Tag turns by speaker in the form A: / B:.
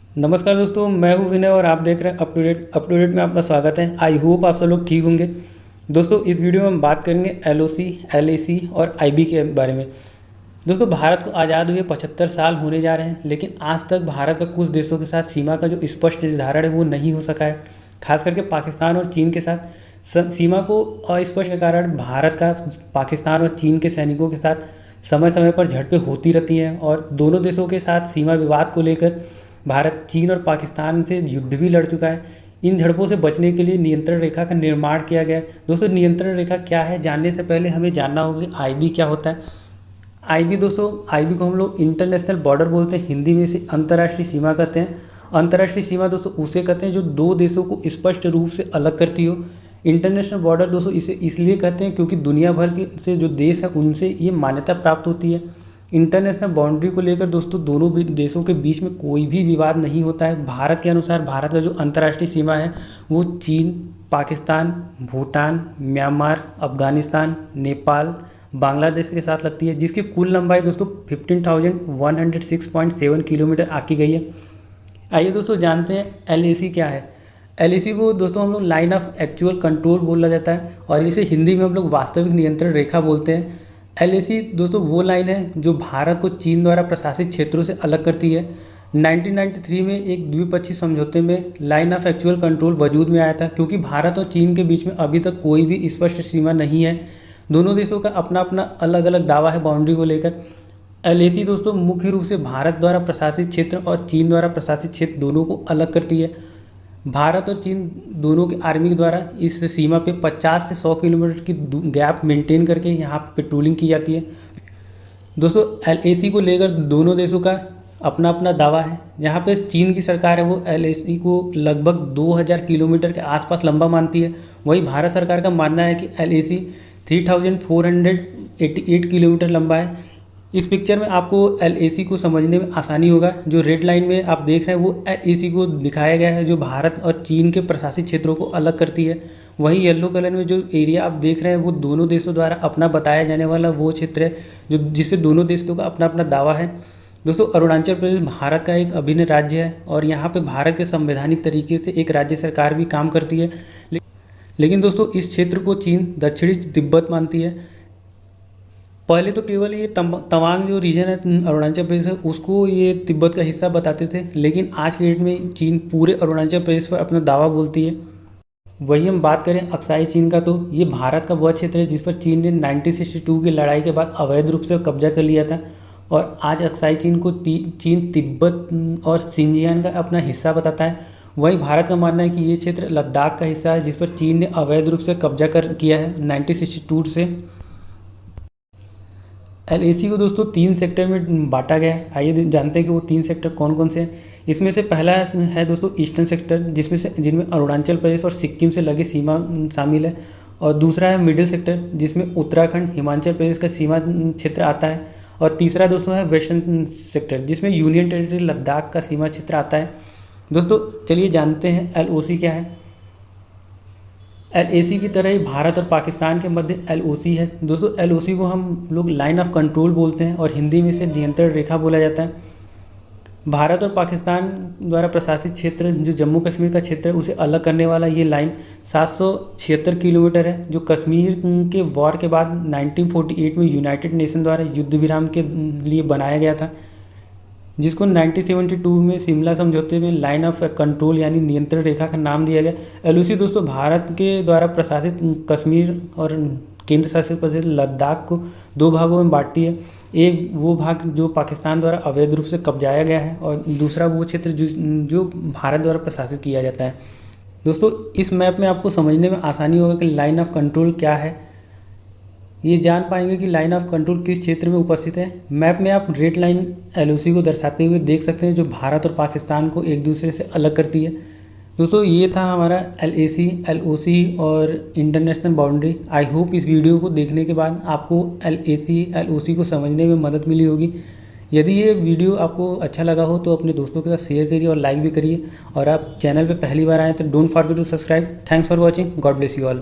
A: नमस्कार दोस्तों, मैं हूं विनय और आप देख रहे हैं अप टू डेट में आपका स्वागत है। आई होप आप सब लोग ठीक होंगे। दोस्तों, इस वीडियो में हम बात करेंगे एलओसी, एलएसी और आईबी के बारे में। दोस्तों, भारत को आज़ाद हुए 75 साल होने जा रहे हैं, लेकिन आज तक भारत का कुछ देशों के साथ सीमा का जो स्पष्ट निर्धारण है वो नहीं हो सका है। खास करके पाकिस्तान और चीन के साथ सीमा को अस्पष्ट के कारण भारत का पाकिस्तान और चीन के सैनिकों के साथ समय समय पर झड़पें होती रहती हैं और दोनों देशों के साथ सीमा विवाद को लेकर भारत चीन और पाकिस्तान से युद्ध भी लड़ चुका है। इन झड़पों से बचने के लिए नियंत्रण रेखा का निर्माण किया गया है। दोस्तों, नियंत्रण रेखा क्या है, जानने से पहले हमें जानना होगा कि आईबी क्या होता है। आईबी दोस्तों, आईबी को हम लोग इंटरनेशनल बॉर्डर बोलते हैं, हिंदी में इसे अंतर्राष्ट्रीय सीमा कहते हैं। अंतर्राष्ट्रीय सीमा दोस्तों उसे कहते हैं जो दो देशों को स्पष्ट रूप से अलग करती हो। इंटरनेशनल बॉर्डर दोस्तों इसे इसलिए कहते हैं क्योंकि दुनिया भर के से जो देश है उनसे ये मान्यता प्राप्त होती है। इंटरनेशनल बाउंड्री को लेकर दोस्तों दोनों भी देशों के बीच में कोई भी विवाद नहीं होता है। भारत के अनुसार भारत का जो अंतर्राष्ट्रीय सीमा है वो चीन, पाकिस्तान, भूटान, म्यांमार, अफगानिस्तान, नेपाल, बांग्लादेश के साथ लगती है, जिसकी कुल लंबाई दोस्तों 15,106.7 किलोमीटर आकी गई है। आइए दोस्तों जानते हैं एलएसी क्या है। एलएसी को दोस्तों हम लोग लाइन ऑफ एक्चुअल कंट्रोल बोला जाता है और इसे हिंदी में हम लोग वास्तविक नियंत्रण रेखा बोलते हैं। एलएसी दोस्तों वो लाइन है जो भारत को चीन द्वारा प्रशासित क्षेत्रों से अलग करती है। 1993 में एक द्विपक्षीय समझौते में लाइन ऑफ एक्चुअल कंट्रोल वजूद में आया था, क्योंकि भारत और चीन के बीच में अभी तक कोई भी स्पष्ट सीमा नहीं है। दोनों देशों का अपना अपना अलग अलग दावा है बाउंड्री को लेकर। एलएसी दोस्तों मुख्य रूप से भारत द्वारा प्रशासित क्षेत्र और चीन द्वारा प्रशासित क्षेत्र दोनों को अलग करती है। भारत और चीन दोनों के आर्मी के द्वारा इस सीमा पे 50 से 100 किलोमीटर की गैप मेंटेन करके यहाँ पे पेट्रोलिंग की जाती है। दोस्तों, एलएसी को लेकर दोनों देशों का अपना अपना दावा है। यहाँ पे चीन की सरकार है वो एलएसी को लगभग 2000 किलोमीटर के आसपास लंबा मानती है। वहीं भारत सरकार का मानना है कि एलएसी 3488 किलोमीटर लंबा है। इस पिक्चर में आपको एलएसी को समझने में आसानी होगा। जो रेड लाइन में आप देख रहे हैं वो एलएसी को दिखाया गया है जो भारत और चीन के प्रशासित क्षेत्रों को अलग करती है। वहीं येलो कलर में जो एरिया आप देख रहे हैं वो दोनों देशों द्वारा अपना बताया जाने वाला वो क्षेत्र है जो जिसपे दोनों देशों का अपना अपना दावा है। दोस्तों, अरुणाचल प्रदेश भारत का एक अभिन्न राज्य है और यहाँ पर भारत के संवैधानिक तरीके से एक राज्य सरकार भी काम करती है। लेकिन दोस्तों इस क्षेत्र को चीन दक्षिणी तिब्बत मानती है। पहले तो केवल ये तवांग जो रीजन है अरुणाचल प्रदेश है उसको ये तिब्बत का हिस्सा बताते थे, लेकिन आज के डेट में चीन पूरे अरुणाचल प्रदेश पर अपना दावा बोलती है। वही हम बात करें अक्साई चीन का, तो ये भारत का वह क्षेत्र है जिस पर चीन ने 1962 की लड़ाई के बाद अवैध रूप से कब्जा कर लिया था और आज अक्साई चीन को चीन तिब्बत और सिंजियान का अपना हिस्सा बताता है। वही भारत का मानना है कि ये क्षेत्र लद्दाख का हिस्सा है जिस पर चीन ने अवैध रूप से कब्जा किया है 1962 से। एलएसी को दोस्तों 3 सेक्टर में बांटा गया है। आइए जानते हैं कि वो 3 सेक्टर कौन कौन से हैं। इसमें से पहला है दोस्तों ईस्टर्न सेक्टर, जिनमें अरुणाचल प्रदेश और सिक्किम से लगे सीमा शामिल है, और दूसरा है मिडिल सेक्टर जिसमें उत्तराखंड, हिमाचल प्रदेश का सीमा क्षेत्र आता है, और तीसरा दोस्तों है वेस्टर्न सेक्टर जिसमें यूनियन टेरिटरी लद्दाख का सीमा क्षेत्र आता है। दोस्तों चलिए जानते हैं एलओसी क्या है। एलएसी की तरह ही भारत और पाकिस्तान के मध्य एलओसी है। दोस्तों एलओसी को हम लोग लाइन ऑफ कंट्रोल बोलते हैं और हिंदी में इसे नियंत्रण रेखा बोला जाता है। भारत और पाकिस्तान द्वारा प्रशासित क्षेत्र जो जम्मू कश्मीर का क्षेत्र है उसे अलग करने वाला ये लाइन 776 किलोमीटर है, जो कश्मीर के वॉर के बाद 1948 में यूनाइटेड नेशन द्वारा युद्ध विराम के लिए बनाया गया था, जिसको 1972 में शिमला समझौते में लाइन ऑफ कंट्रोल यानी नियंत्रण रेखा का नाम दिया गया। एलओसी दोस्तों भारत के द्वारा प्रशासित कश्मीर और केंद्र शासित प्रदेश लद्दाख को 2 भागों में बांटती है। एक वो भाग जो पाकिस्तान द्वारा अवैध रूप से कब्जाया गया है और दूसरा वो क्षेत्र जो भारत द्वारा प्रशासित किया जाता है। दोस्तों इस मैप में आपको समझने में आसानी होगा कि लाइन ऑफ कंट्रोल क्या है। ये जान पाएंगे कि लाइन ऑफ कंट्रोल किस क्षेत्र में उपस्थित है। मैप में आप रेड लाइन एलओसी को दर्शाते हुए देख सकते हैं जो भारत और पाकिस्तान को एक दूसरे से अलग करती है। दोस्तों ये था हमारा एलएसी, एलओसी और इंटरनेशनल बाउंड्री। आई होप इस वीडियो को देखने के बाद आपको एलएसी, एलओसी को समझने में मदद मिली होगी। यदि ये वीडियो आपको अच्छा लगा हो तो अपने दोस्तों के साथ शेयर करिए और लाइक भी करिए, और आप चैनल पर पहली बार आएँ तो don't forget to subscribe. Thanks for watching. God bless you all.